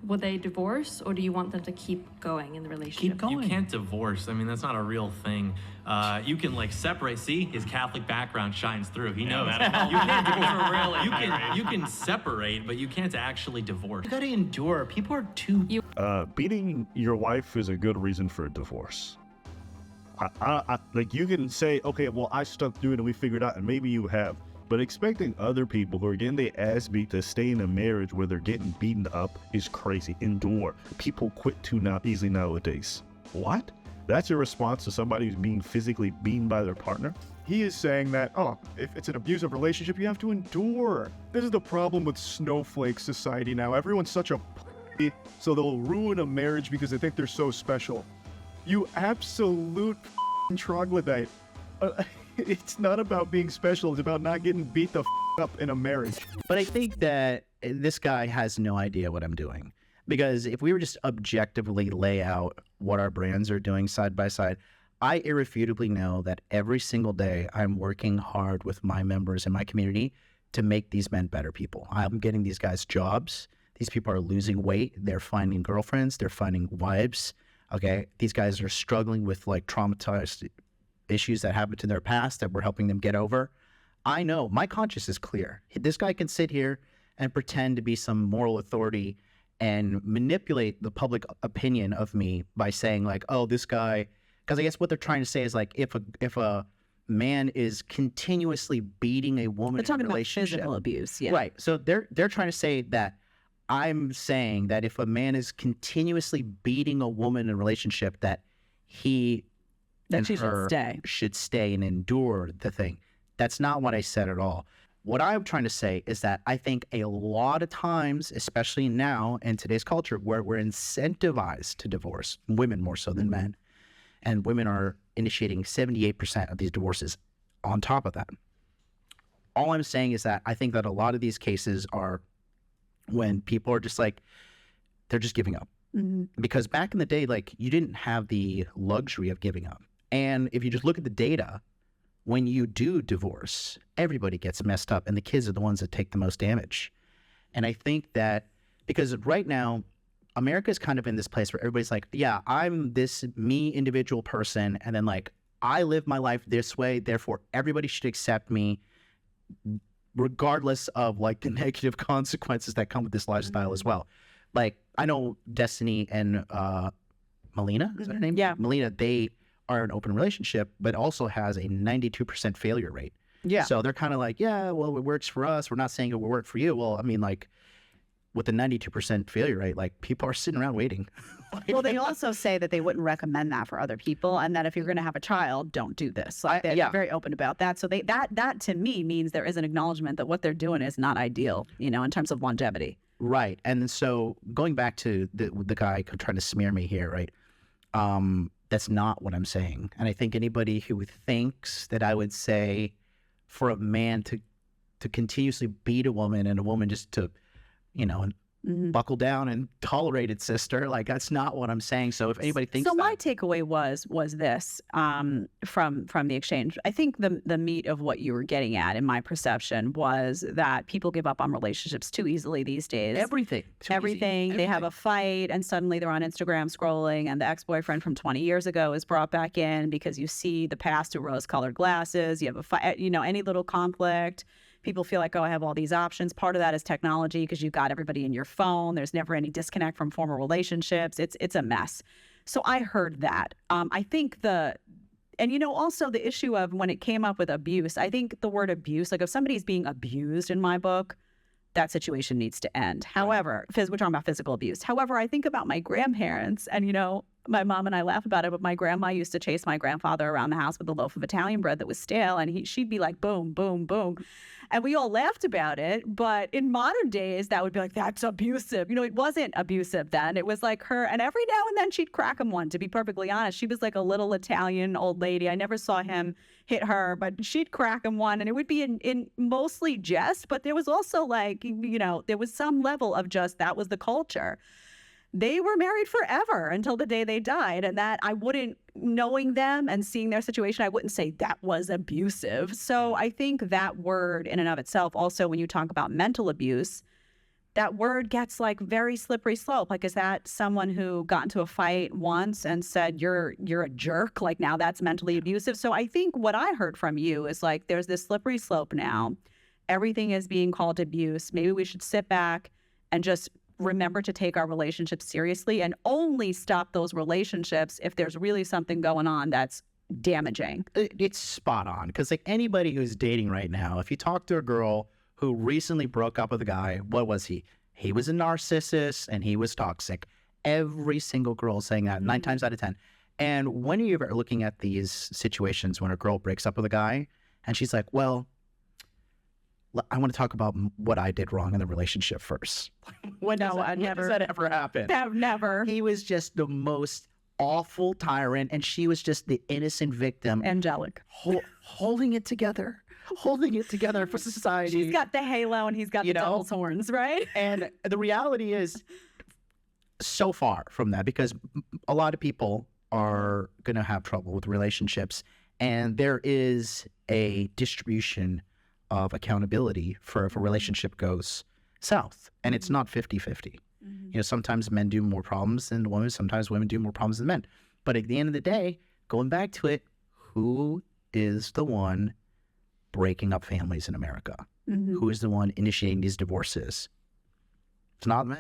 Will they divorce, or do you want them to keep going in the relationship? Keep going. You can't divorce. I mean, that's not a real thing. You can like separate. See, his Catholic background shines through. He knows. You can't divorce. You can separate, but you can't actually divorce. You gotta endure. People are too. Beating your wife is a good reason for a divorce. Like you can say, okay, well, I stuck through it and we figured it out, and maybe you have. But expecting other people who are getting their ass beat to stay in a marriage where they're getting beaten up is crazy. Endure. People quit too easily nowadays. What? That's your response to somebody who's being physically beaten by their partner? He is saying that, if it's an abusive relationship, you have to endure. This is the problem with snowflake society now. Everyone's such a p***, so they'll ruin a marriage because they think they're so special. You absolute troglodyte. It's not about being special. It's about not getting beat the up in a marriage. But I think that this guy has no idea what I'm doing. Because if we were just objectively lay out what our brands are doing side by side, I irrefutably know that every single day I'm working hard with my members in my community to make these men better people. I'm getting these guys jobs. These people are losing weight. They're finding girlfriends. They're finding wives. Okay. These guys are struggling with like traumatized issues that happened in their past that we're helping them get over. I know my conscience is clear. This guy can sit here and pretend to be some moral authority and manipulate the public opinion of me by saying like, oh, this guy, because I guess what they're trying to say is like, if a man is continuously beating a woman in a relationship, physical abuse, yeah. Right. So they're trying to say that I'm saying that if a man is continuously beating a woman in a relationship, that he that she should stay and endure the thing. That's not what I said at all. What I'm trying to say is that I think a lot of times, especially now in today's culture, where we're incentivized to divorce, women more so than men, and women are initiating 78% of these divorces on top of that. All I'm saying is that I think that a lot of these cases are when people are just like, they're just giving up. Mm-hmm. Because back in the day, like, you didn't have the luxury of giving up. And if you just look at the data, when you do divorce, everybody gets messed up, and the kids are the ones that take the most damage. And I think that because right now, America is kind of in this place where everybody's like, yeah, I'm this me individual person, and then like, I live my life this way, therefore everybody should accept me regardless of like the negative consequences that come with this lifestyle as well. Like, I know Destiny and Melina, is that her name? Yeah. Melina, they are in an open relationship, but also has a 92% failure rate. Yeah. So they're kind of like, yeah, well, it works for us. We're not saying it will work for you. Well, I mean, like, with the 92% failure rate, like, people are sitting around waiting. Well, they also say that they wouldn't recommend that for other people, and that if you're going to have a child, don't do this. Like, they're very open about that. So that to me means there is an acknowledgement that what they're doing is not ideal, you know, in terms of longevity. Right. And so going back to the guy trying to smear me here, right? That's not what I'm saying. And I think anybody who thinks that I would say for a man to continuously beat a woman and a woman just to, you know, buckle down and tolerate it, sister, like, that's not what I'm saying. So if anybody thinks my takeaway was this from the exchange. I think the meat of what you were getting at, in my perception, was that people give up on relationships too easily these days. Everything. They have a fight and suddenly they're on Instagram scrolling, and the ex-boyfriend from 20 years ago is brought back in because you see the past through rose-colored glasses. You have a fight, you know, any little conflict. People feel like, oh, I have all these options. Part of that is technology because you've got everybody in your phone. There's never any disconnect from former relationships. It's a mess. So I heard that. I think and you know, also the issue of when it came up with abuse, I think the word abuse, like if somebody's being abused in my book, that situation needs to end. However, we're talking about physical abuse. However, I think about my grandparents, and you know, my mom and I laugh about it, but my grandma used to chase my grandfather around the house with a loaf of Italian bread that was stale, and she'd be like, boom, boom, boom. And we all laughed about it, but in modern days, that would be like, that's abusive. You know, it wasn't abusive then. It was like her, and every now and then she'd crack him one, to be perfectly honest. She was like a little Italian old lady. I never saw him hit her, but she'd crack him one, and it would be in mostly jest, but there was also like, you know, there was some level of just, that was the culture. They were married forever until the day they died. And that I wouldn't, knowing them and seeing their situation, I wouldn't say that was abusive. So I think that word in and of itself, also when you talk about mental abuse, that word gets like very slippery slope. Like, is that someone who got into a fight once and said, you're a jerk? Like, now that's mentally abusive. So I think what I heard from you is like, there's this slippery slope now. Everything is being called abuse. Maybe we should sit back and just remember to take our relationships seriously and only stop those relationships if there's really something going on that's damaging. It's spot on. Because like anybody who's dating right now, if you talk to a girl who recently broke up with a guy, what was he? He was a narcissist and he was toxic. Every single girl is saying that 9 times out of 10. And when are you ever looking at these situations when a girl breaks up with a guy and she's like, well, I want to talk about what I did wrong in the relationship first. When does that ever happen? Never. He was just the most awful tyrant and she was just the innocent victim. Angelic. Holding it together for society. She's got the halo and he's got the devil's horns, right? And the reality is so far from that, because a lot of people are going to have trouble with relationships, and there is a distribution of accountability for if a relationship goes south, and it's not 50-50. Sometimes men do more problems than women, sometimes women do more problems than men. But at the end of the day, going back to it, who is the one breaking up families in America? Who is the one initiating these divorces? It's not men.